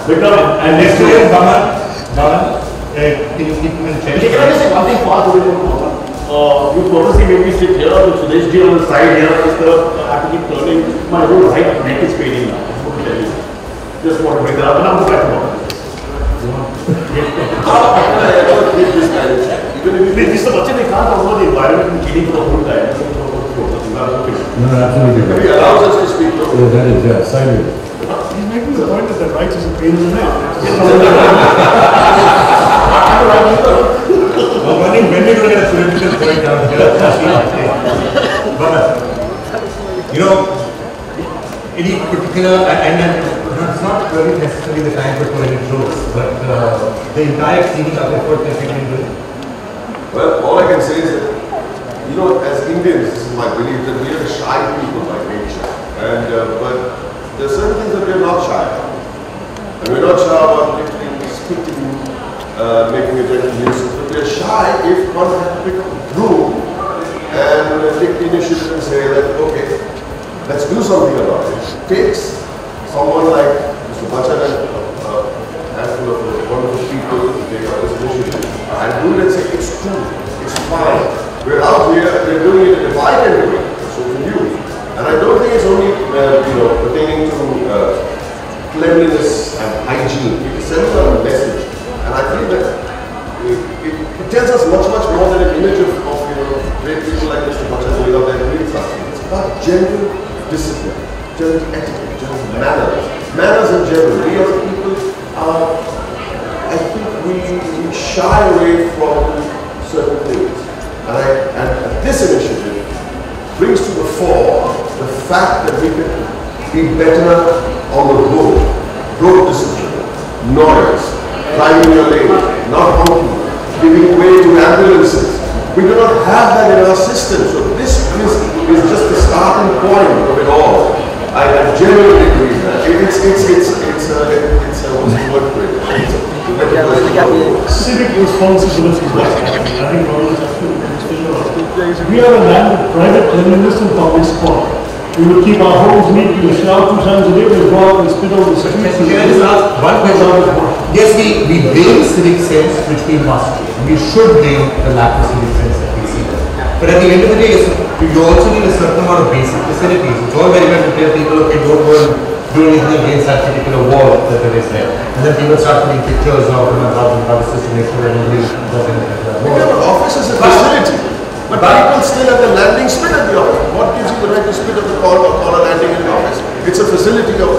And next to it, Baman, can you keep him in check? Can I just say one thing far away from Baman? You purposely made me sit here with Sudesh ji on the side here. I have to keep turning. My whole right neck is paining now. I want to tell you. Just want to bring that up, and I'll go back to Baman. Mr. Bachchan, they can't talk about the environment and killing for the whole time. No, absolutely. He allows us to speak. Yeah, that is, yeah, sideways. He's making the point that the rights is a pain in the neck. Well, when we're going to get a political point down here, but, you know, any particular, and it's not really necessarily the time for political jokes, but the entire cleaning up effort that we've been doing. Well, all I can say is that, you know, as Indians, this is my belief that we are shy people by nature. And, but there are certain things that we are not shy about. And we're not shy about literally speaking, making a gentle nuisance. But we are shy if one has to pick up a broom and take the initiative and say that, okay, let's do something about it. It takes someone like Mr. Bachchan and a handful of wonderful people to take up this initiative and do it and say, it's true, it's fine. We're out here, we're doing it, and if I can do it, so can you. And I don't think it's only, you know, pertaining to cleanliness and hygiene. It sends out a message. And I feel that it tells us much, much more than an image of you know, great people like Mr. Bachchan doing out there doing something. It's about general discipline, general etiquette, general manners. Manners in general. We as people are, I think we shy away from certain things. And this initiative brings to the fore the fact that we can be better on the road discipline, noise, driving your lane, not honking, giving way to ambulances. We do not have that in our system, so this is just the starting point of it all. I genuinely believe that. It's what's the word for it? Civic responsibility. I think we are a land of private cleanliness and public sport. We will keep our homes neat, we will shower 2 times a day, we will go out and spit over the streets. Can I just ask one question? Yes, we blame civic sense, which we must. We should blame the lack of civic sense that we see. But at the end of the day, you also need a certain amount of basic facilities. It's all very well to tell people, okay, don't go and do anything against that particular wall that is there. And then people start taking pictures of how the system makes sure that nobody does anything to that wall. The office is a facility. But people still at the landing spit at the office. What gives you the right to spit at the corner landing in the office? It's a facility of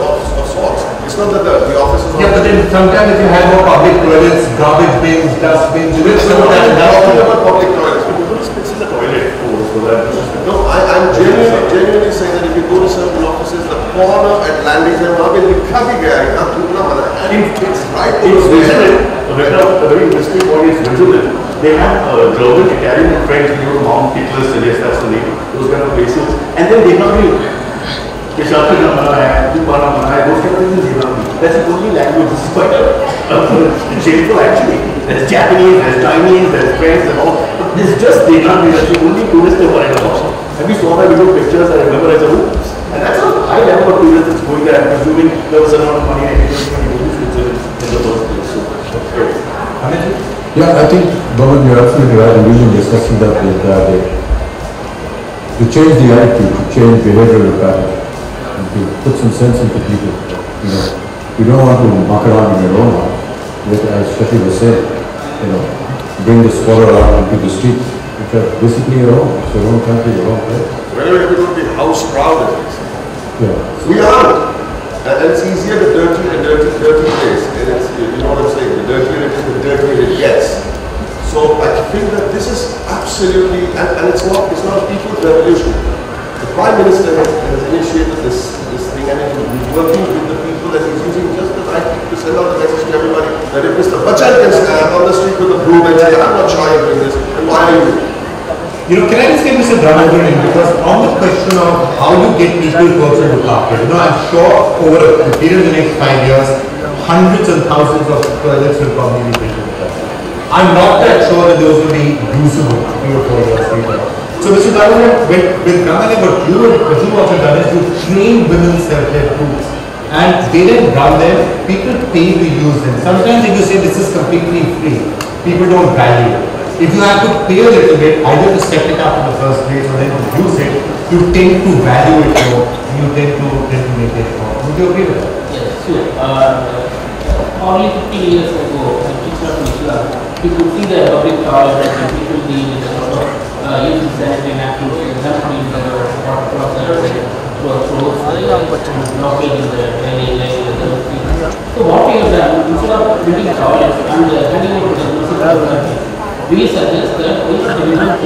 sorts. It's not that the office is not. Yeah, but then sometimes if you have more public toilets, garbage bins, dustbins, you will sometimes talking about public toilets. People spits in the toilet for that. No, I'm genuinely saying that if you go to certain offices, the corner at landing zone, it's right It's vigilant. The very interesting point is vigilant. They have German, Italian, French, Mount Nicholas, yes, that's the name, those kind of places. And then they have those kind of things in Vietnam. That's the only language. This is quite shameful actually. There's Japanese, there's Chinese, there's French and all. But this is just Vietnamese. That's the only tourist they want to watch. Have you saw my video pictures? I remember I said, oops. And that's a high level of tourists that's going there. I'm presuming there was a lot of money and it was going to go to Switzerland in the first place. So that's great. Yeah, I think, Baman, you're absolutely right, and we've been discussing that the entire day. To change the attitude, to change behavioral pattern, and to put some sense into people. You know, you don't want to muck around in your own house. As Shafi was saying, you know, bring the squalor out into the street, which are basically your own. It's your own country, your own place. Whenever people be house proud, at least. Yeah. We are. And it's easier to dirty place. And it's, you know what I'm saying, the dirtier it is, the dirtier it gets. So I think that this is absolutely, and it's not a people's revolution. The Prime Minister has initiated this thing, and he's working with the people, that he's using just the right people to send out the message to everybody that if Mr. Bachchan can stand on the street with a broom and say, I'm not shy of doing this, and why are you? You know, can I just get Mr. Brahmanjan in? Because on the question of how you get people to also look after, you know, I'm sure over a period of the next 5 years, hundreds and thousands of toilets will probably be built. I'm not that sure that those will be usable 3 or 4 years later. So Mr. Brahmanjan, with Brahmanjan, what you also done is you train women's self-help groups. and they then run them. People pay to use them. Sometimes if you say this is completely free, people don't value it. If you have to pay a little bit, either to set it up in the first place or then to use it, you tend to value it more and you tend to make it more. Would you agree with that? Yes, sure. Only 50 years ago, in Islam, you could see the public toilet and people being in the sort of using sanitary napkins, dumping the water closet, blocking in the drainage line, so what we have done, instead of building toilets and handing over to the municipality, we suggest that each individual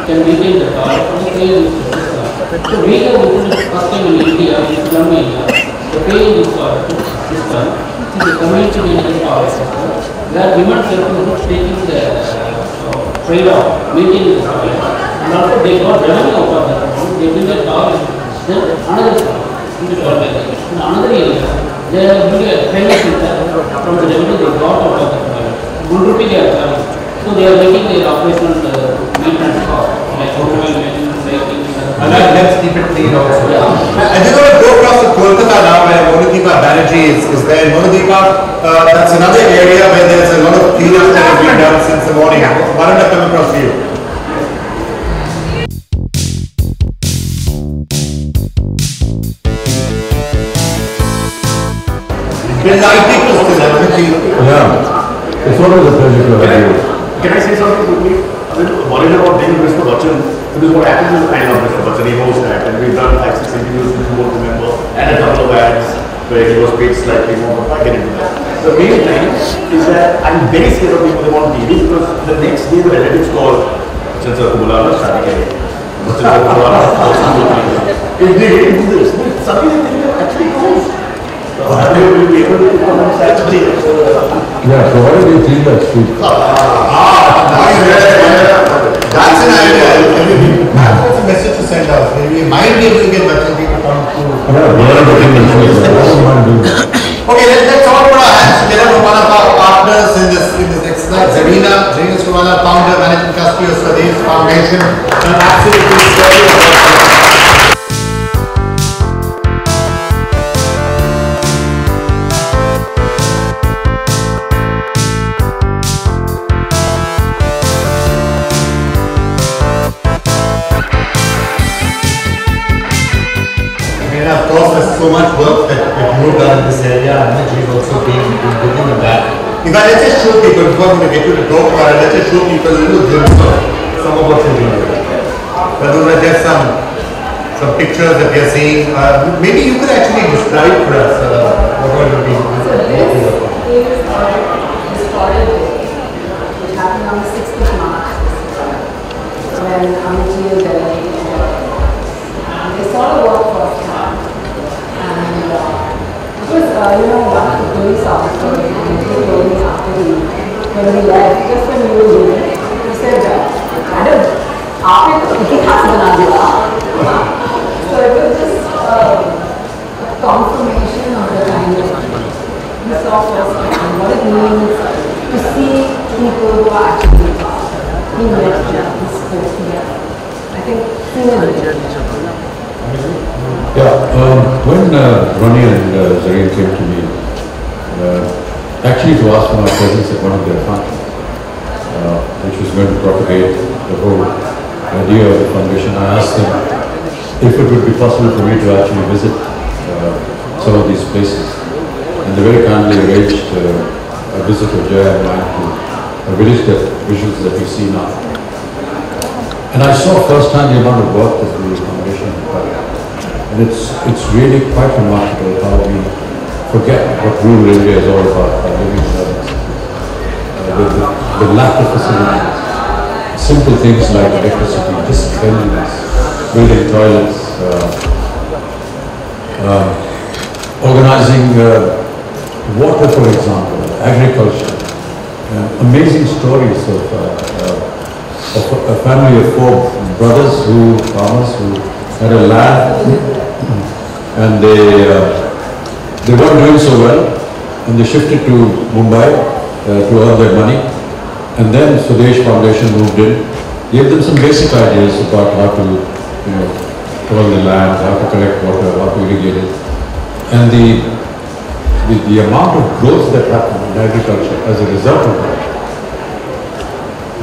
can maintain the toilet and the pay use system. So we have opened it first time in India, in slum area, the pay use system, which is a community maintenance toilet system, where women self taking the trade-off, maintaining the toilet, and also they got revenue out of that amount, they build a toilet, then another toilet, in another area, they have built a training center from the revenue they got out of the toilet. 1 rupee they are charging. So they are making their operational maintenance cost, like automobile maintenance, lighting, and let's keep it clean also. Yeah. I just want to go across to Kolkata now where Monodeepa Banerjee is there. Monodeepa, that's another area where there's a lot of cleanup that has been done since the morning. Why don't I come across to you? Yeah, it's always a pleasure to have you. Can I say something quickly? I'm a little worried about being Mr. Bachchan, because what happens is I love Mr. Bachchan, he knows that, and we've done 5-6 interviews with you won't remember, and a couple of ads where he was paid slightly more, but I get into that. The main thing is that I'm very scared of being with him on TV because the next day the relatives call, Bachchan sir ko bulana, shaadi ke liye. Bachchan sir ko bulana, if they didn't do this, suddenly they think actually close. They will be able to come on Saturday. Yeah, so why don't you clean that street? That's an idea. That's a message to send out. We might be able to get Bachchan to come to. Yeah, we are looking into it. I don't mind doing that. Okay, let's all put our hands together for one of our partners in this exercise. Zarina Sriwana, founder, managing trustee of Swadesh Foundation. An absolutely stellar. And of course, there's so much work that you've done in this area, and you've also been looking at that. In fact, let's just show people, before I'm going to get you to talk about it, let's just show people a little glimpse of some of what you're doing. But those are just some pictures that we are seeing. Maybe you could actually describe for us what you're doing. So this is the historic day, which happened on the 6th of March, when Amitji and Delhi, they saw the work firsthand. And it was, one of the police officers, and he told me after when we left, just when we were leaving, he said, Madam, aapne to itihas bana diya. So it was just a confirmation of the kind of we saw firsthand what it means to see people who are actually being met and spoke together. I think seeing it. Yeah, when Ronnie and Zareen came to me, actually to ask for my presence at one of their functions, which was going to propagate the whole idea of the foundation, I asked them if it would be possible for me to actually visit some of these places. And they very kindly arranged a visit of Jaya and mine to a village visuals that we see now. And I saw firsthand the amount of work that the foundation had done. And it's really quite remarkable how we forget what rural India is all about by living in urban cities. The lack of facilities, simple things like electricity, just cleanliness, building toilets, organizing water, for example, agriculture, amazing stories of a family of 4 brothers farmers who had a land and they weren't doing so well and they shifted to Mumbai to earn their money, and then Swadesh Foundation moved in, gave them some basic ideas about how to toil the land, how to collect water, how to irrigate it, And the amount of growth that happened in agriculture as a result of that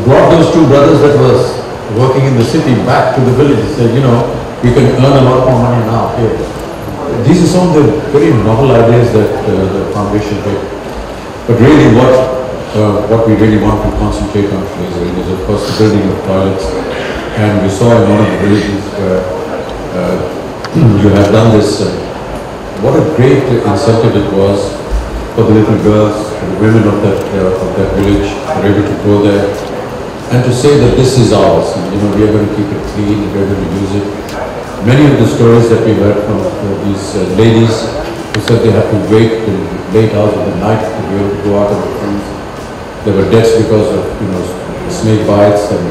brought those two brothers that was working in the city back to the village and said, you know, you can earn a lot more money now here. These are some of the very novel ideas that the foundation did. But really what we really want to concentrate on today is of course the building of toilets. And we saw in one of the villages where you have done this, what a great incentive it was for the little girls, for the women of that village, were able to go there and to say that this is ours, and, you know, we are going to keep it clean, we are going to use it. Many of the stories that we heard from these ladies who said they had to wait till late hours of the night to be able to go out on the trees. There were deaths because of, you know, snake bites and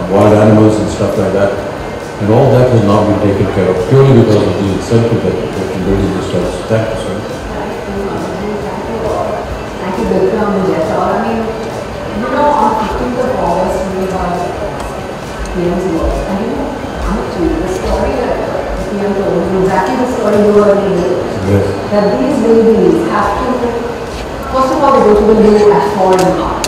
wild animals and stuff like that. And all that has now been taken care of purely because of the incentive that in building this house. Thank you, sir. Thank you, Vikram and Jethal. I mean, you know, on 15th of August, we had PM's work. And you know, the story that PM told is exactly the story you were reading. Yes. That these ladies have to, first of all, they go to the loo at 4 in the morning.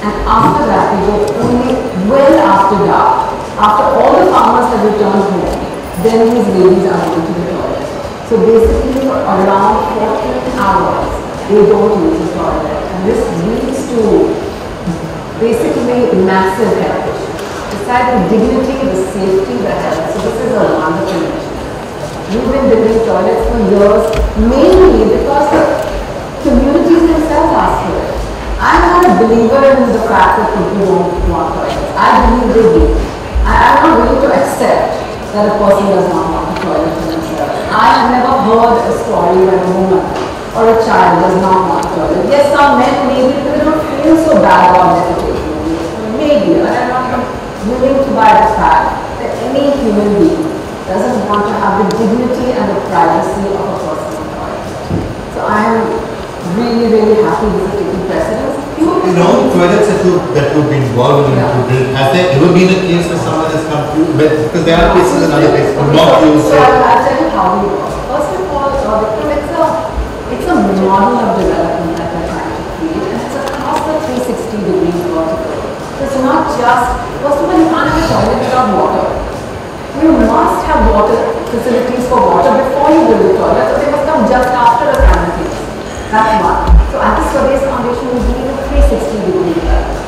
And after that, they go only well after dark. After all the farmers have returned home, then these ladies are going to the toilet. So basically, for around 14 hours, they don't use the toilet. And this leads to basically massive health issues. Besides the dignity, the safety, the health. So this is a wonderful mission. We've been building toilets for years, mainly because the communities themselves ask for it. I'm not a believer in the fact that people don't want toilets. I believe they do. I am not willing to accept that a person does not want a toilet for themselves. I have never heard a story where a woman or a child does not want a toilet. Yes, some men maybe because they don't feel so bad about defecating. Maybe, but I'm not willing to buy the fact that any human being doesn't want to have the dignity and the privacy of a personal toilet. So I am really, really happy this is taking precedence. You know, toilets that you've been involved in to build, has there ever been a case where someone has come to, because there are cases in other places, not used So I'll tell you how we work. First of all, it's a model of development that we're trying to create, and it's across the 360 degrees vertical. So it's not just, first of all, you can't have a toilet without water. You must have water facilities for water before you build the toilet, so they must come just after the simultaneous. That's one. So at the Swadesh Foundation, we believe in 360 degree development.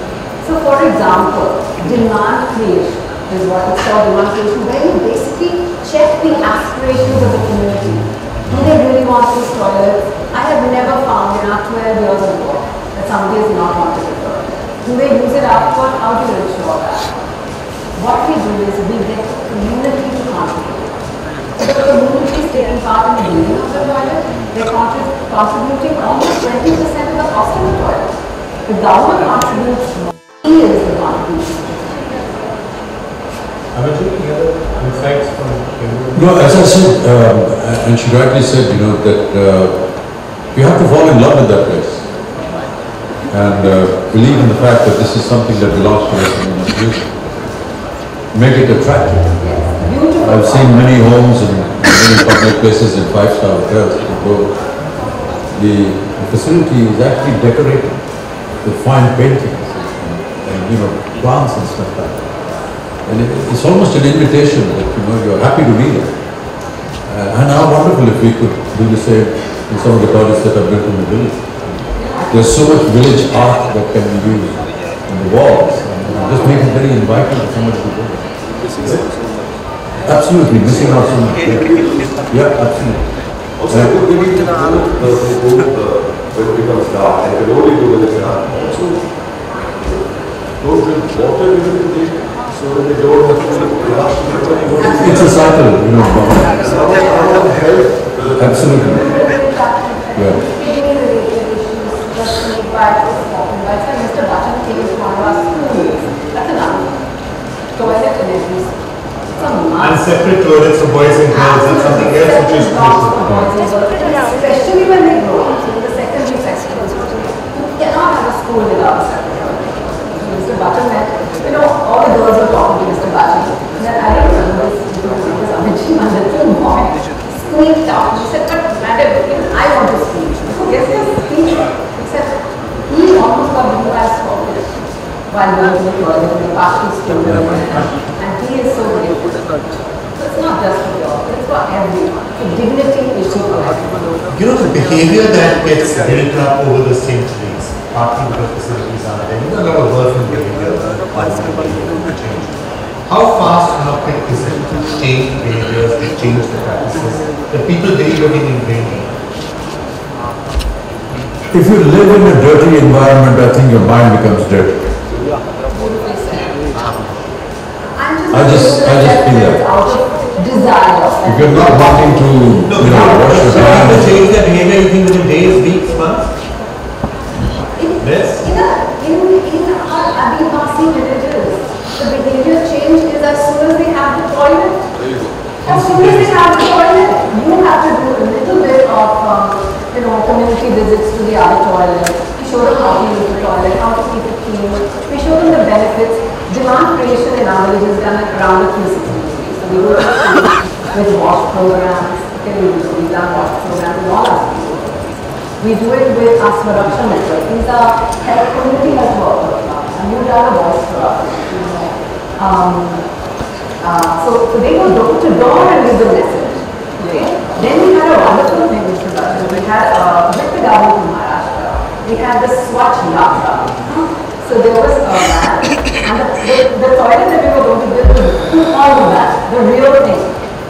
So for example, demand creation is what it's called, demand creation, where you basically check the aspirations of the community. Do they really want these toilets? I have never found in our 12 years of work that somebody has not wanted a toilet. Do they use it afterward? How do you ensure that? What we do is we get the community to contribute. So the community is taking part in the building of the toilet. They're contributing almost 20% of the cost of the toilet. The government contributes more. He is the contribution. Amarjit, any other insights from you? No, as I said, and she rightly said, you know, that you have to fall in love with that place and believe in the fact that this is something that belongs to us and we must use it. Make it attractive. I've seen many homes and many public places in 5-star hotels. The facility is actually decorated with fine paintings and you know, plants and stuff like that. And it's almost an invitation that, you know, you're happy to be there. And how wonderful if we could do the same in some of the toilets that are built in the village. There's so much village art that can be used on the walls. And just make it very inviting for somebody to go there. Absolutely, missing out so much. Yeah, absolutely. Also, we need to move when it becomes dark, and can only do when it's dark. Also, don't drink water during the day, so that they don't have to rush. It's a cycle, you know. Absolutely. Yeah. Mr. Bachchan takes one of our schools. That's another one. Toilet and everything. And separate toilets for boys and girls, that's something else which is crucial. Especially when they grow up, so in the secondary section, you cannot have a school without a separate toilet. Mr. Bachchan met, you know, all the girls were talking to Mr. Bachchan. And then I don't remember this, because I'm a little boy. School being tough. He said, but madam, even I want to speak. So guess his speech, except he almost got demonized for it while going to the toilet in the party school. And he is so grateful. So it's not just for you, it's for everyone. The dignity is so everyone. You know, the behavior that gets built up over the centuries, partly because facilities are there, you know, a lot of work and behavior change. How fast and how quick is it to change behaviors, to change the practices that people believe are being ingrained? If you live in a dirty environment, I think your mind becomes dirty. I just feel that. Out of desire. If you're not wanting to, wash your hands. To change their behavior, you think within days, weeks, months? Yes? In our Adivasi villages, the behavior change is as soon as they have the toilet. As soon as they have the toilet, you have to do a little bit of, community visits to the other toilet. We show them how to use the toilet, how to keep it clean. We show them the benefits. Demand creation in our village is done at around the 360 degrees. So we do it with wash programs. We've done wash programs in all our schools. We do it with our Swaraksha network. These are community health workers. And we've done a voice for us. So they go door to door and give the message. Okay? Then we had a wonderful thing with production. We had with the government of Maharashtra. We had the Swachh Yatra. So there was a van, and the toilet that we were going to build was all of that, the real thing.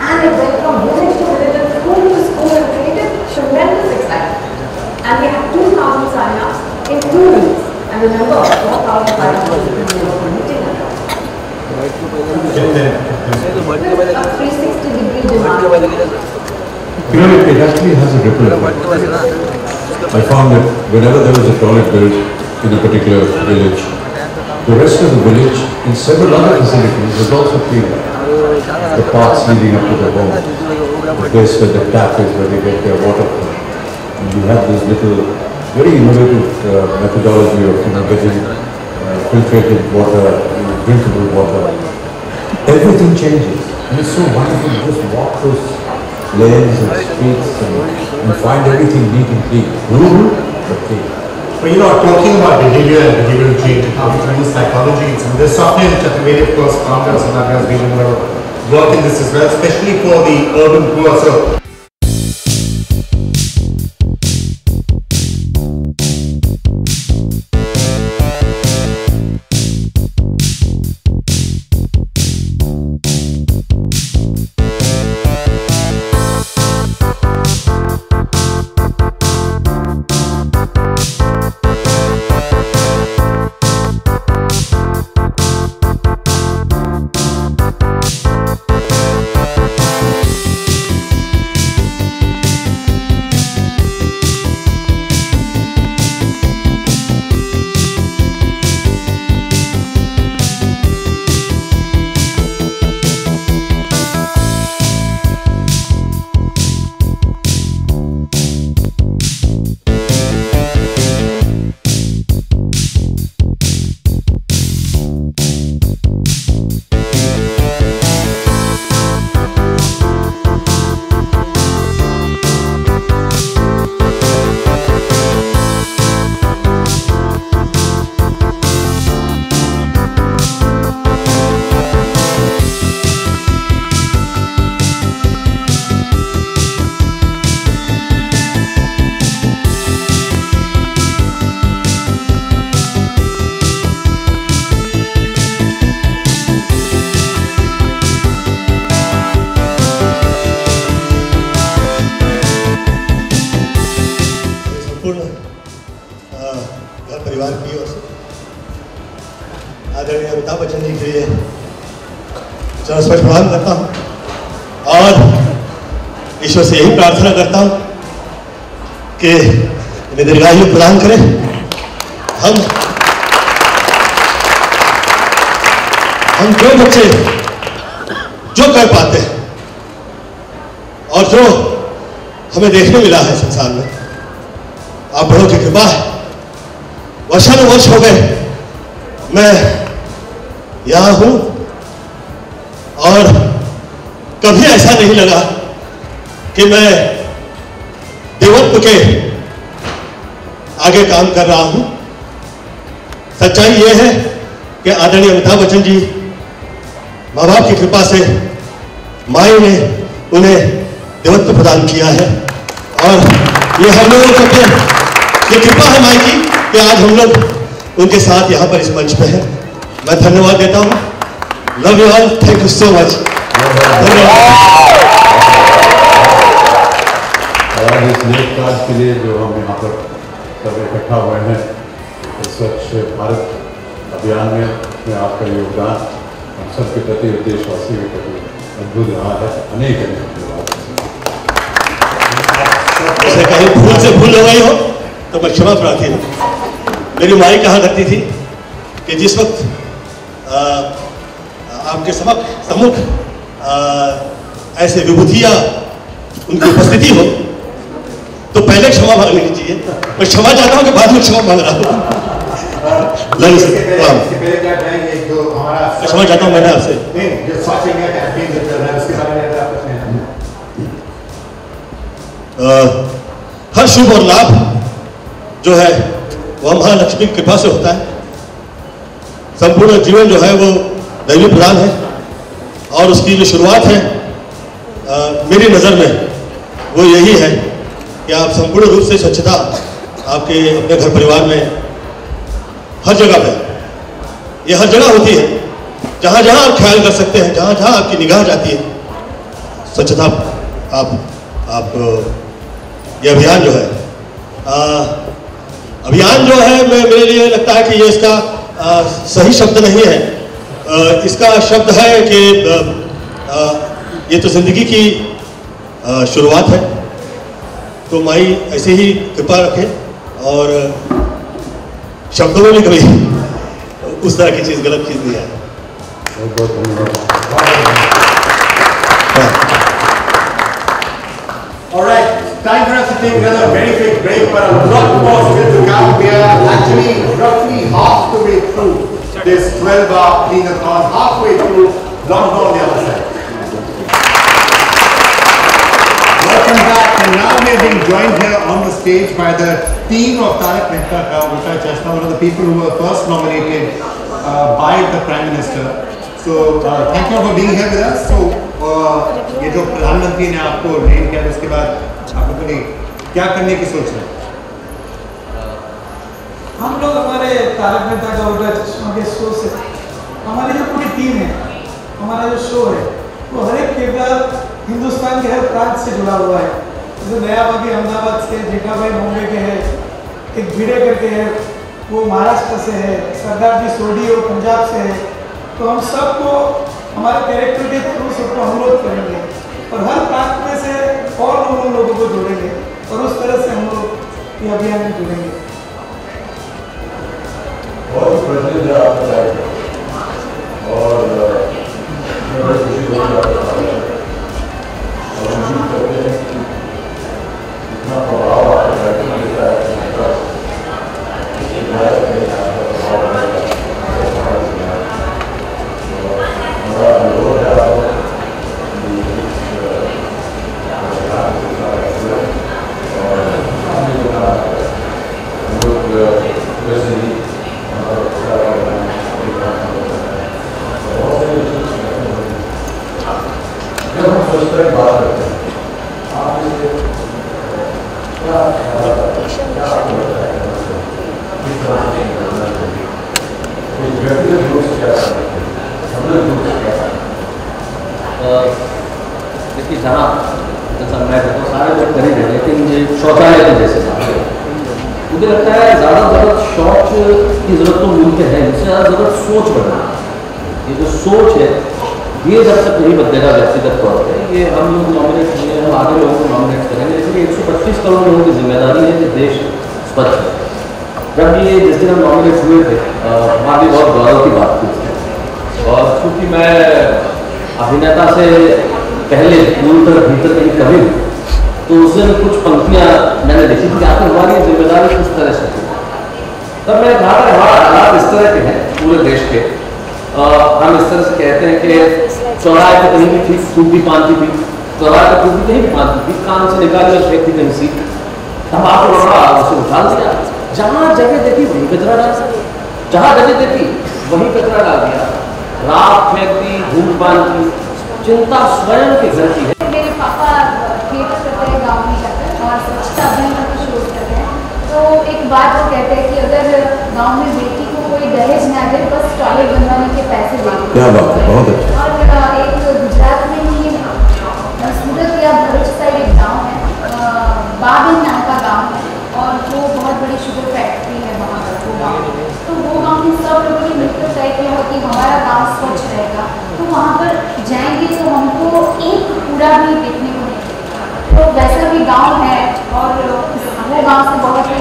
And it went from village to village and school and created tremendous excitement. And we had 2,000 sign-ups in 2 weeks. And remember, 4,500 people were meeting at all. With a 360-degree demand. It actually has a ripple effect. I found that whenever there was a toilet built in a particular village, the rest of the village in several other facilities was also cleaned up. The paths leading up to the home, the place where the tap is, where they get their water from. And you have this little, very innovative methodology of getting filtrated water, drinkable water. Everything changes. And it's so wonderful to just walk those lanes and streets and find everything neat and clean. Rural, but clean. But talking about behavior and behavioral change and how we use psychology, there's software which Chaturvedi, of course, founded, so that has been a lot of work in this as well, especially for the urban poor. So परिवार की ओर से आदरणीय अमिताभ बच्चन जी के लिए स्पष्ट प्रणाम करता हूँ और ईश्वर से यही प्रार्थना करता हूँ कि इन्हें दीर्घायु प्रदान करें। हम जो बच्चे जो कर पाते हैं और जो हमें देखने मिला है संसार में, आप बड़ों की कृपा है। वर्षानुवर्ष हो गए मैं यहाँ हूँ और कभी ऐसा नहीं लगा कि कि मैं देवत्व के आगे काम कर रहा हूं। सच्चाई यह है कि आदरणीय अमिताभ बच्चन जी माँ बाप की कृपा से माई ने उन्हें देवत्व प्रदान किया है, और ये हम लोगों के ऊपर ये कृपा है माई की कि आज हम लोग उनके साथ यहाँ पर इस मंच पे हैं। मैं धन्यवाद देता हूँ। Love you all, thank you so much. धन्यवाद। और इस नेक काज के लिए जो हम यहाँ पर सब इकट्ठा हुए हैं, स्वच्छ भारत अभियान में आपका योगदान हम सबके प्रति, देशवासियों के प्रति अद्भुत रहा है। अनेक धन्यवाद। कहीं भूल से भूल हो गई हो तो मैं क्षमा प्रार्थी हूँ। मेरी माई कहा करती थी कि जिस वक्त आपके सम्मुख ऐसे विभूतियाँ उनकी उपस्थिति हो तो पहले क्षमा मांगनी चाहिए। मैं क्षमा चाहता हूँ कि बाद में क्षमा मांग रहा हूँ। क्षमा चाहता हूँ मैंने आपसे। हर शुभ और लाभ जो है वह महालक्ष्मी की कृपा से होता है। संपूर्ण जीवन जो है वो दैवी प्रदान है, और उसकी जो शुरुआत है मेरी नज़र में वो यही है कि आप संपूर्ण रूप से स्वच्छता आपके अपने घर परिवार में हर जगह पे, ये हर जगह होती है, जहाँ जहाँ आप ख्याल कर सकते हैं, जहाँ जहाँ आपकी निगाह जाती है, स्वच्छता आप ये अभियान जो है मेरे लिए लगता है कि ये इसका सही शब्द नहीं है। इसका शब्द है कि ये तो जिंदगी की शुरुआत है। तो माई ऐसे ही कृपा रखे और शब्दों में भी कभी उस तरह की चीज गलत चीज नहीं है। बहुत बहुत धन्यवाद। All right, time for us to take another very quick break, but a lot more still to come. We are actually roughly half the way through this 12-hour clean-a-thon, halfway through. Don't go on the other side. Welcome back, and now we are being joined here on the stage by the team of Tarak Mehta Ka Ulta Chashma, one of the people who were first nominated by the Prime Minister. So thank you for being here with us. So ये जो प्रधानमंत्री ने आपको rail किया, उसके बाद आपको क्या करने की सोच है? हम लोग हमारे तारक मेहता का उल्टा चश्मा के शो से, हमारी जो पूरी टीम है, हमारा जो शो है वो हर एक किरदार हिंदुस्तान के हर प्रांत से जुड़ा हुआ है। जैसे नया बाबी अहमदाबाद से, जेठा भाई मुंबई के है, एक भिड़े करके है वो महाराष्ट्र से है, सरदार जी सोडी वो पंजाब से है। तो हम सबको हमारे कैरेक्टर के थ्रू सबको अनुरोध करेंगे और हर प्रांत में से और लोगों को जोड़ेंगे और उस तरह से हम लोग ये अभियान में जुड़ेंगे। बहुत प्रश्न है आपका चाहिए और खुशी हो रहा है और उम्मीद करते हैं इतना प्रभाव आपका मिलता है देखिए जहाँ जैसा मैं कहता हूँ सारे लोग खरीद रहे, लेकिन ये शौचालय के जैसे मुझे लगता है ज़्यादा ज़रूरत शौच की ज़रूरत तो मुमकिन है, इससे ज़्यादा ज़रूरत सोच बढ़ना। ये जो सोच है ये जब तक नहीं बदलेगा व्यक्तिगत तौर पर, ये हम लोग नॉमिनेट किए, हम आगे लोगों को नॉमिनेट करेंगे, इसलिए 125 करोड़ लोगों की जिम्मेदारी है कि देश स्वच्छ है। जब ये जिस दिन हम नॉमिनेट हुए थे हमारी बहुत गौरव की बात थी, और चूँकि मैं अभिनेता से पहले दूर तक भीतर कहीं कभी तो उस दिन कुछ पंक्तियाँ मैंने देखी थी कि आखिर हमारी जिम्मेदारी किस तरह से थी। तब मैं कहा हमारा हालात इस तरह के हैं पूरे देश के, हम इस तरह से कहते हैं कि चौराहे पर कहीं भी ठीक सूखी पान की थी, दोबारा कुछ भी कहीं कान से निकाल कर व्यक्ति कहीं सीट तब आपको पकड़ा उसे उठा दिया, जहाँ जगह देखी वहीं कचरा डाल, जहाँ जगह देखी वहीं कचरा डाल दिया, राख फेंक दी, धूम्रपान की। चिंता स्वयं के घर की है। मेरे पापा थिएटर करते हैं गाँव में जाकर और स्वच्छता अभियान का शोध करते हैं, तो एक बात वो कहते हैं कि अगर गाँव में बेटी को कोई दहेज ना दे, बस टॉयलेट बनवाने के पैसे दे। क्या बात है, बहुत अच्छा। और एक गुजरात में ही सूरत या भरूच साइड एक गाँव है, बाबिन नाम का गाँव है, और वो बहुत बड़ी शुगर फैक्ट्री है वहाँ पर वो गाँव। तो वो गाँव में सब लोगों ने मिलकर तय किया है कि हमारा गाँव स्वच्छ रहेगा, तो वहाँ पर जाएंगे तो हमको एक कूड़ा भी देखने को नहीं मिलेगा। तो वैसा भी गाँव है, और वो गाँव से बहुत ही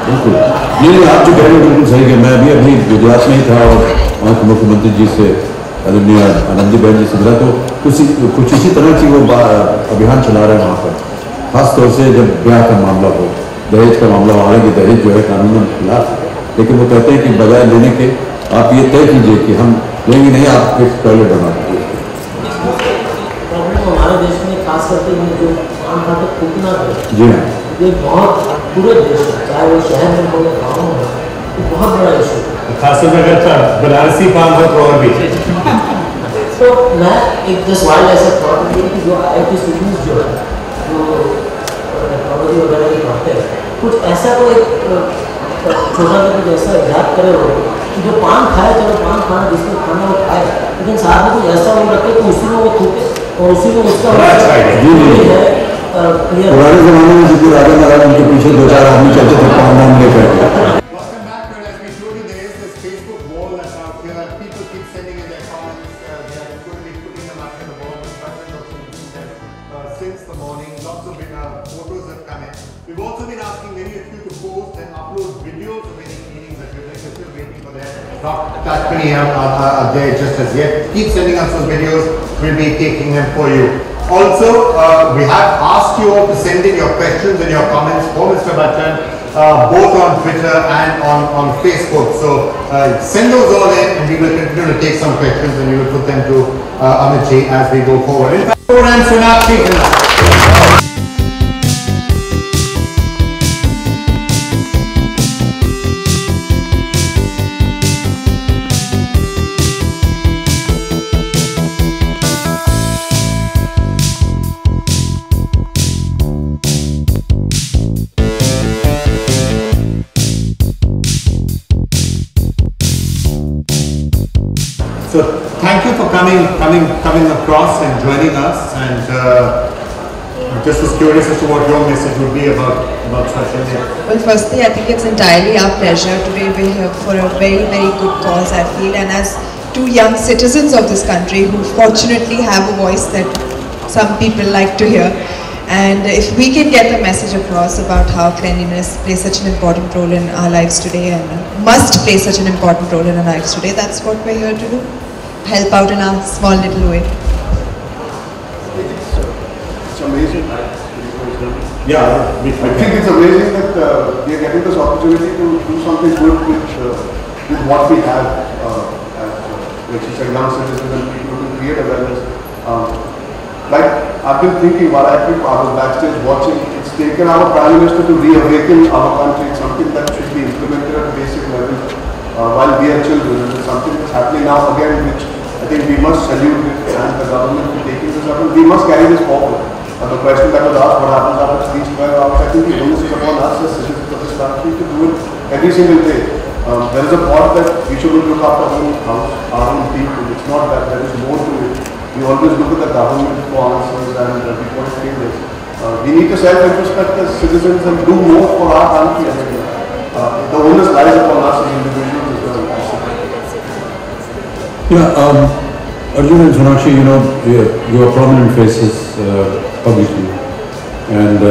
बिल्कुल, नहीं आप जो कह रहे हो बिल्कुल सही है। मैं अभी गुजरात में ही था और वहाँ के मुख्यमंत्री जी से आदरणीय आनंदीबेन जी से मिला, तो कुछ इसी तरह की वो अभियान चला रहे हैं वहाँ पर, खासतौर से जब ब्याह का मामला हो, दहेज का मामला हो। हालांकि दहेज जो है कानून खिलाफ है, लेकिन वो कहते हैं कि बजाय लेने के आप ये तय कीजिए कि हम लेंगे नहीं, आप एक टॉयलेट बना दीजिए। हमारे देश में खास करके जो पान खाते थूकना है, जी हाँ, ये बहुत पूरे देश में, चाहे वो शहर में हो या गाँव में हो, ये बहुत बड़ा इशू है। खासतौर से अगर बनारसी पान हो तो और भी। तो मैं एक जस्ट वाइल्ड ऐसा थॉट कि जो IIT स्टूडेंट्स जो है, जो टेक्नोलॉजी वगैरह की पढ़ते हैं, कुछ ऐसा तो एक छोटा सा कुछ ऐसा याद करे हो कि जो पान खाए, चलो पान खाना जिसको खाना वो खाए, लेकिन साथ में कुछ ऐसा हो रखे तो उसी में वो थूके और उसी में उसका है। पुराने जमाने में जितने राजा महाराज उनके पीछे दो चार आदमी चलते थे पान नाम लेकर। Since the morning, lots of photos have come in. We've also been asking many of you to post and upload videos of any meetings that you're still waiting for that. Not that many are there just as yet. Keep sending us those videos. We'll be taking them for you. Also, we have asked you all to send in your questions and your comments for Mr. Bachchan, both on Twitter and on Facebook. So send those all in, and we will continue to take some questions and we will put them to Amit Ji as we go forward. In fact, program Sonakshi. So thank you for coming across and joining us. And just was curious as to what your message would be about social media. Well, firstly, I think it's entirely our pleasure. Today we're here for a very, very good cause, I feel, and as two young citizens of this country who fortunately have a voice that some people like to hear. And if we can get the message across about how cleanliness plays such an important role in our lives today and must play such an important role in our lives today, that's what we're here to do. Help out in our small little way. It's amazing. Yeah, I think it's amazing that we are getting this opportunity to do something good with what we have as young citizens and people to create awareness. Like I've been thinking while I was backstage watching, it's taken our Prime Minister to reawaken our country. It's something that should be implemented at a basic level while we are children. And it's something that's happening now again, which I think we must salute it and the government for taking this up. And we must carry this forward. The question that was asked, what happens after these 12 hours, I think the onus is upon us as citizens of this country to do it every single day. There is a thought that we should look after our own house, our own people. It's not that, there is more to it. We always look at the government for answers and we point fingers. We need to self-introspect as citizens and do more for our country. I mean, the onus lies upon us as individuals as well. Yeah, Arjun and Sonakshi, you know, you are prominent faces publicly. And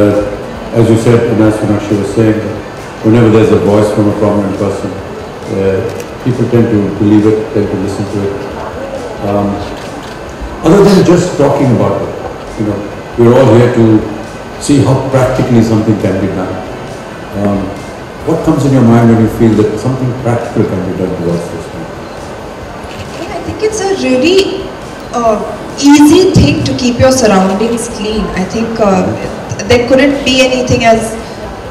as you said, and as Sonakshi was saying, whenever there's a voice from a prominent person, people tend to believe it, tend to listen to it. Other than just talking about it, you know, we're all here to see how practically something can be done. What comes in your mind when you feel that something practical can be done towards this? I think it's a really easy thing to keep your surroundings clean. I think there couldn't be anything as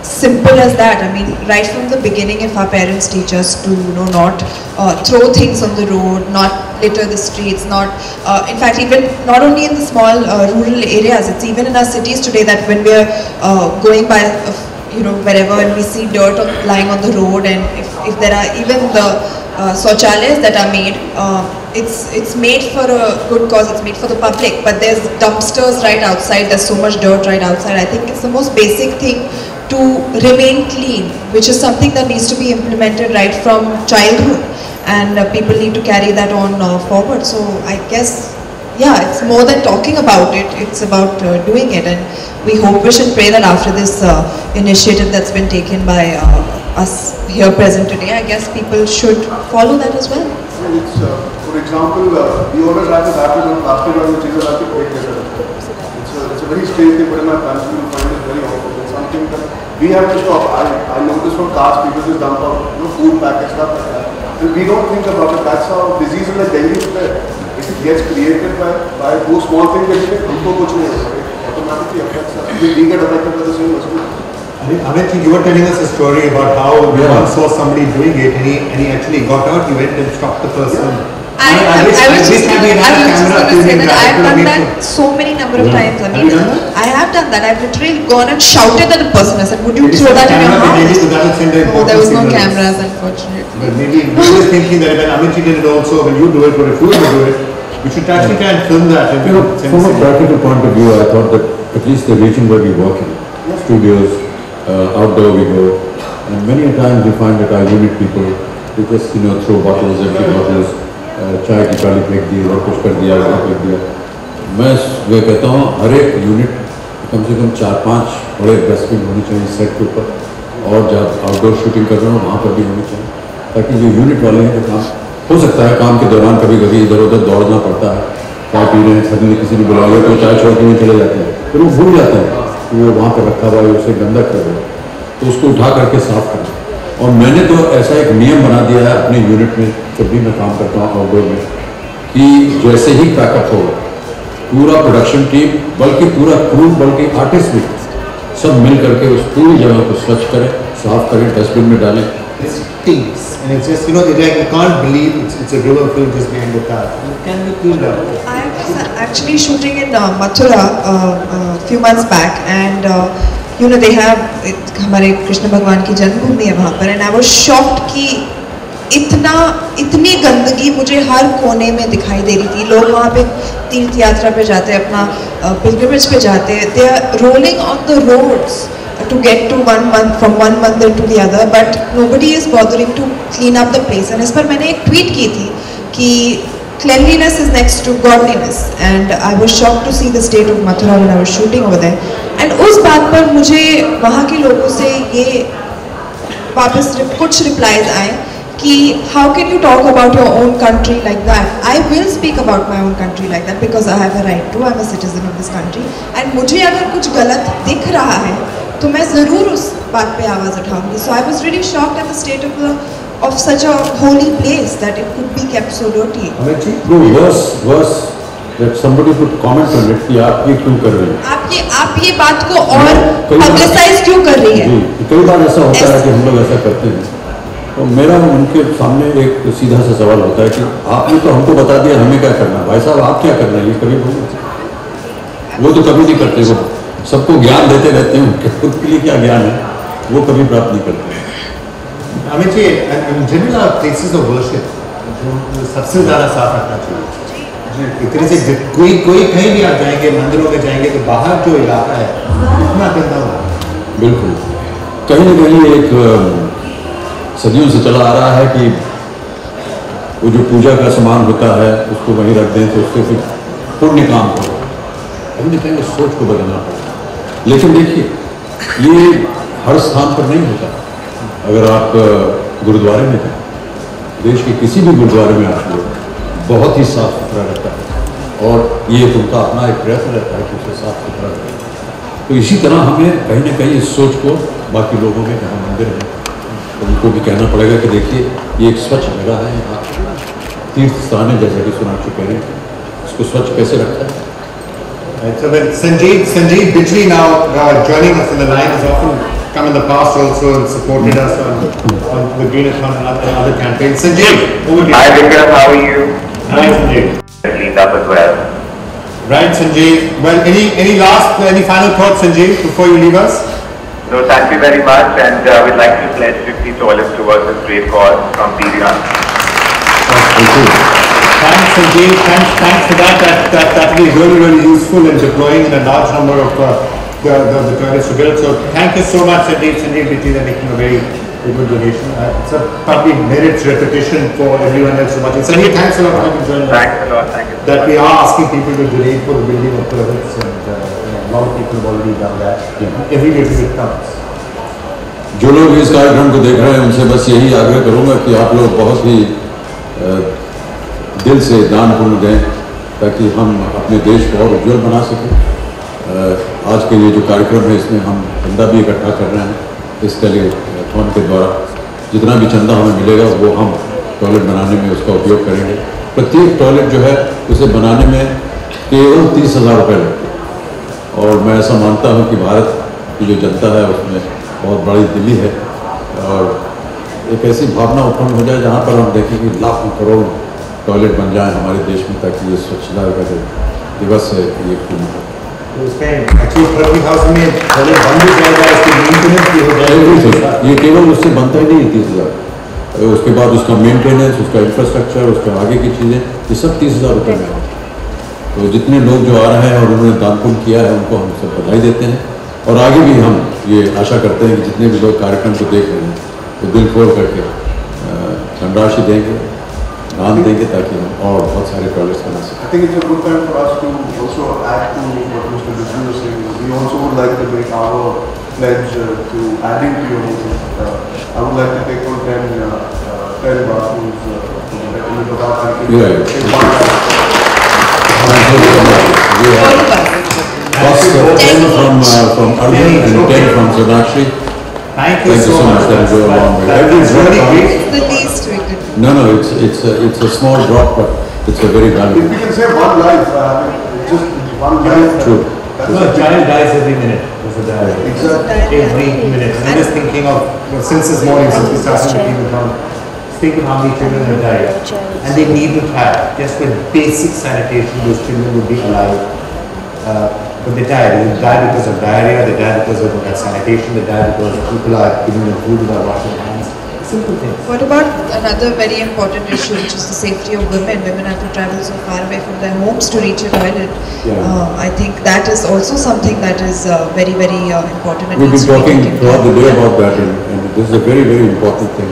simple as that. I mean, right from the beginning, if our parents teach us to, not throw things on the road, not litter the streets, not, in fact, even not only in the small rural areas, it's even in our cities today that when we're going by, wherever, and we see dirt lying on the road, and if there are even the shauchalayas that are made, it's made for a good cause, it's made for the public, but there's dumpsters right outside, there's so much dirt right outside. I think it's the most basic thing to remain clean, which is something that needs to be implemented right from childhood, and people need to carry that on forward. So I guess, yeah, it's more than talking about it, it's about doing it, and we hope, wish and pray that after this initiative that's been taken by us here present today, I guess people should follow that as well. It's, for example, we always have this habit of plastic on the cheese like it's a very strange thing, but in my family you find it very often. It's something that we have to stop. I notice from cars, people just dump out food packets, stuff like that. And we don't think about it. That's how diseases like dengue spread. If it gets created by those small things that you automatically affects us. We get affected by the same as well. Amit, you were telling us a story about how you once saw somebody doing it, and he actually got out, you went and stopped the person. I was just going to say that I have done that so many number of times. I mean, I have done that. I've literally gone and shouted at the person. I said, would you throw that in your mouth? Oh, there was no cameras, unfortunately. But maybe we're just thinking that when Amit did it also, when you do it, or if you do it, we should actually try and film that. From a practical point of view, I thought that at least the region where we work in, studios, outdoor we go, and many a times we find that our unit people, they just throw bottles, empty bottles, चाय की प्याली फेंक दी और कुछ कर दिया और फेंक दिया। मैं वे कहता हूँ हर एक यूनिट कम से कम 4-5 बड़े डस्टबिन होने चाहिए सेट के ऊपर, और जब आउटडोर शूटिंग कर रहे हो वहाँ पर भी होने चाहिए, ताकि जो यूनिट वाले हैं काम हो सकता है काम के दौरान कभी कभी इधर उधर दौड़ना पड़ता है, चाय पी रहे हैं, सडनली किसी ने बुला लिया तो चाय छोड़ के चले जाते हैं, फिर वो भूल जाते हैं कि वो वहाँ पर रखा हुआ है, उसे गंदा कर रहे हैं, तो उसको उठा करके साफ करें। और मैंने तो ऐसा एक नियम बना दिया है अपने यूनिट में, जब भी मैं काम करता हूँ आउटडोर में, कि जैसे ही पैकअप होगा पूरा प्रोडक्शन टीम, बल्कि पूरा क्रू, बल्कि आर्टिस्ट भी सब मिल करके उस पूरी जगह को स्वच्छ करें, साफ करें, डस्टबिन में डालें। And it's just, you can't believe it's a river filled just behind the car. It can be cleaned up. I was actually shooting in Mathura a few months back, and they have हमारे कृष्ण भगवान की जन्मभूमि है वहाँ पर, and I was shocked कि इतनी गंदगी मुझे हर कोने में दिखाई दे रही थी। लोग वहाँ पे तीर्थ यात्रा पे जाते हैं, अपना पिलग्रिमेज पे जाते हैं, they are rolling on the roads to get to from one mandir to the other, but nobody is bothering to clean up the place. And इस पर मैंने एक ट्वीट की थी कि cleanliness is next to godliness, and I was shocked to see the state of Mathura when I was shooting over there. And उस बात पर मुझे वहाँ के लोगों से ये वापस कुछ replies आए कि how can you talk about your own country like that? I will speak about my own country like that because I have a right to. I'm a citizen of this country, and मुझे अगर कुछ गलत दिख रहा है तो मैं ज़रूर उस बात पे आवाज़ उठाऊंगी. So I was really shocked at the state of such a holy place that it could be kept so dirty. No, worse that somebody could comment on it कि आप ये क्यों कर रहे हैं? आप ये बात को और publicize क्यों कर रही है? कई बार ऐसा होता है कि हम लोग ऐसा करते हैं, तो मेरा उनके सामने एक सीधा सा सवाल होता है कि आपने तो हमको बता दिया हमें क्या करना है, भाई साहब आप क्या करना है ये कभी बोलो। वो तो कभी नहीं करते, वो सबको ज्ञान देते रहते हैं, उनके खुद के लिए क्या ज्ञान है वो कभी प्राप्त नहीं करते। Amit ji, in general places of worship जो सबसे ज़्यादा साफ रखना चाहिए। एक तरह से कोई कहीं भी आप जाएंगे, मंदिरों में जाएंगे तो बाहर जो इलाका है इतना गंदा होगा। बिल्कुल, कहीं न कहीं एक सदियों से चला आ रहा है कि वो जो पूजा का सामान होता है उसको वहीं रख दें तो उससे फिर पुण्य काम करो। कहीं न कहीं उस सोच को बदलना पड़ेगा। लेकिन देखिए, ये हर स्थान पर नहीं होता। अगर आप गुरुद्वारे में जाए, देश के किसी भी गुरुद्वारे में आप लोग, बहुत ही साफ सुथरा रहता है और ये उनका अपना एक प्रयत्न रहता है कि उसे साफ सुथरा रखें। तो इसी तरह हमें कहीं न कहीं इस सोच को बाकी लोगों में जहाँ मंदिर है तो उनको भी कहना पड़ेगा कि देखिए ये एक स्वच्छ जगह है, यहाँ तीर्थ स्थान है, जैसा कि सोनाक्षी कह रहे हैं, इसको स्वच्छ कैसे रखा है। Right, so when Sanjeev Bijli now joining us in the line, has often come in the past also and supported us on the Greenathon and other campaigns. Sanjeev, over to you. Hi Vikram, how are you? Hi Sanjeev. Cleaned up as well. Right, Sanjeev. Well, any final thoughts, Sanjeev, before you leave us? No, thank you very much, and we'd like to pledge 50 toilets towards this great cause from PVR. Thank you. Thanks, Sanjeev. Thanks for that. That will be really useful in deploying in a large number of the toilets to build. So thank you so much, Sanjeev Bijli, they're making a very good donation. It's probably merits repetition for everyone else who watching. Sanjeev, thanks a lot for having joined us. Thanks a lot. Thank you. That we are asking people to donate for the building of toilets, and a lot of people have already done that. Every little bit counts. जो लोग इस कार्यक्रम को देख रहे हैं उनसे बस यही आग्रह करूंगा कि आप लोग बहुत ही दिल से दान पुण्य दें ताकि हम अपने देश को और उज्जवल बना सकें। आज के लिए जो कार्यक्रम है इसमें हम चंदा भी इकट्ठा कर रहे हैं। इस टेलीथॉन के द्वारा जितना भी चंदा हमें मिलेगा वो हम टॉयलेट बनाने में उसका उपयोग करेंगे। प्रत्येक टॉयलेट जो है उसे बनाने में केवल 30,000 रुपये लगते हैं और मैं ऐसा मानता हूँ कि भारत की जो जनता है उसमें बहुत बड़ी दिली है और एक ऐसी भावना उत्पन्न हो जाए जहाँ पर हम देखें कि लाखों करोड़ टॉयलेट बन जाए हमारे देश में ताकि ये स्वच्छता का जो दिवस है ये पूर्ण हो। ये केवल उससे बनता ही नहीं 30,000, उसके बाद उसका मेंटेनेंस, उसका इंफ्रास्ट्रक्चर, उसका आगे की चीज़ें, ये सब 30,000 रुपये में होता है। तो जितने लोग जो आ रहे हैं और उन्होंने दान पुण्य किया है उनको हम सब बधाई देते हैं और आगे भी हम ये आशा करते हैं कि जितने भी लोग कार्यक्रम को देख रहे हैं तो दिल खोल करके धनराशि देंगे, दान देंगे ताकि हम और बहुत सारे टॉयलेट्स बना सकें। I think it's a good time for us to also add to what Mr. Bijli was saying. We also would like to make our pledge to adding to your movement. I would like to take on 10 bathrooms in the Thank you. From Arvind and 10 from Sonakshi. Thank you so much. That will go a long way. That is really great. The least we could. No, it's a small drop, but it's a very valuable. If we can save one life, just one life. True. No, a child dies every minute. Exactly. Every minute. I'm just thinking of, since this morning, since we started the Greenathon, think of how many children have died. And they need to have, just with basic sanitation, those children would be alive. But they die. They die because of diarrhea, they die because of sanitation, they die because people are giving them food without washing their hands. Simple things. What about another very important issue, which is the safety of women? Women have to travel so far away from their homes to reach a toilet. I think that is also something that is very, very important. We've been talking throughout the day about that, and this is a very, very important thing.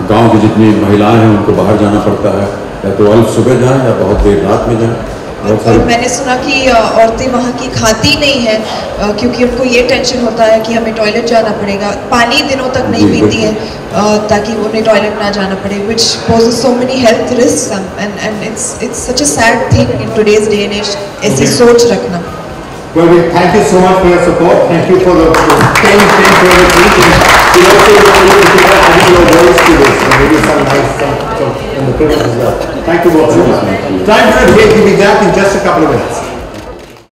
गांव की जितनी महिलाएं हैं उनको बाहर जाना पड़ता है, या तो अल्प सुबह जाएं या बहुत देर रात में जाएं। और मैंने सुना कि औरतें वहाँ की खाती नहीं हैं क्योंकि उनको ये टेंशन होता है कि हमें टॉयलेट जाना पड़ेगा, पानी दिनों तक नहीं पीती हैं ताकि उन्हें टॉयलेट ना जाना पड़े, which poses so many health risks and it's such a sad thing in today's day and age ऐसी सोच रखना। Well, we thank you so much for your support. Thank you for the 10 toilet meetings. We also adding your voice to this and maybe some nice stuff from the privilege as well. Thank you both so much. Time for a break. We'll be back in just a couple of minutes.